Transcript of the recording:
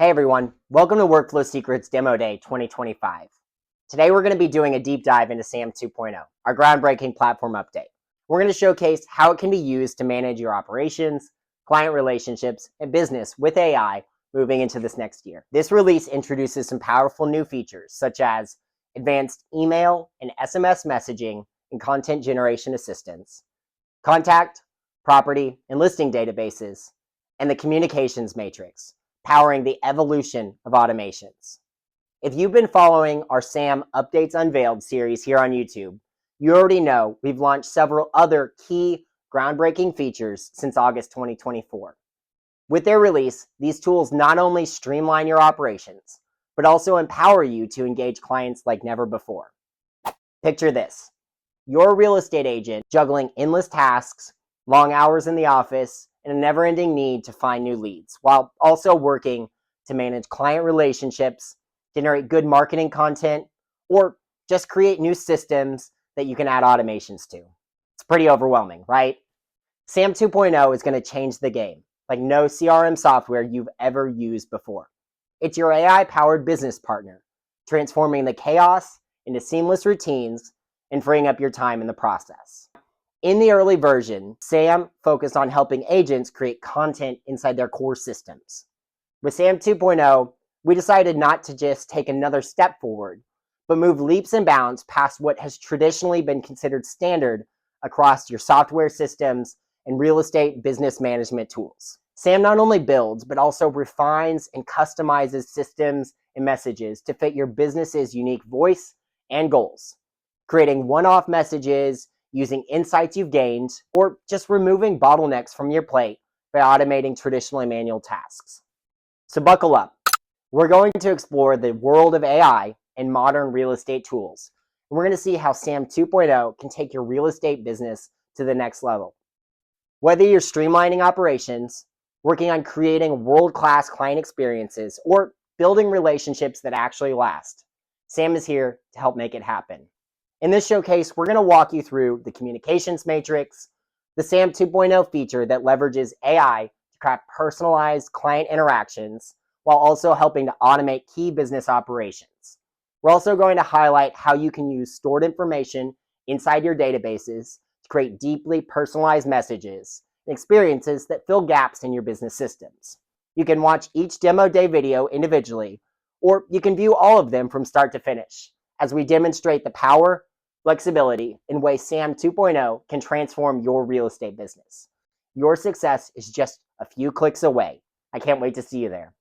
Hey everyone, welcome to Workflow Secrets Demo Day 2025. Today we're going to be doing a deep dive into SAM 2.0, our groundbreaking platform update. We're going to showcase how it can be used to manage your operations, client relationships, and business with AI moving into this next year. This release introduces some powerful new features such as advanced email and SMS messaging and content generation assistance, contact, property, and listing databases, and the communications matrix, powering the evolution of automations. If you've been following our SAM Updates Unveiled series here on YouTube, you already know we've launched several other key groundbreaking features since August 2024. With their release, these tools not only streamline your operations, but also empower you to engage clients like never before. Picture this: you're a real estate agent juggling endless tasks, long hours in the office, and a never-ending need to find new leads, while also working to manage client relationships, generate good marketing content, or just create new systems that you can add automations to. It's pretty overwhelming, right? SAM 2.0 is going to change the game, like no CRM software you've ever used before. It's your AI-powered business partner, transforming the chaos into seamless routines and freeing up your time in the process. In the early version, SAM focused on helping agents create content inside their core systems. With SAM 2.0, we decided not to just take another step forward, but move leaps and bounds past what has traditionally been considered standard across your software systems and real estate business management tools. SAM not only builds, but also refines and customizes systems and messages to fit your business's unique voice and goals, creating one-off messages using insights you've gained, or just removing bottlenecks from your plate by automating traditionally manual tasks. So buckle up. We're going to explore the world of AI and modern real estate tools. And we're going to see how SAM 2.0 can take your real estate business to the next level. Whether you're streamlining operations, working on creating world-class client experiences, or building relationships that actually last, SAM is here to help make it happen. In this showcase, we're going to walk you through the communications matrix, the SAM 2.0 feature that leverages AI to craft personalized client interactions while also helping to automate key business operations. We're also going to highlight how you can use stored information inside your databases to create deeply personalized messages and experiences that fill gaps in your business systems. You can watch each demo day video individually, or you can view all of them from start to finish as we demonstrate the power, flexibility, and ways SAM 2.0 can transform your real estate business. Your success is just a few clicks away. I can't wait to see you there.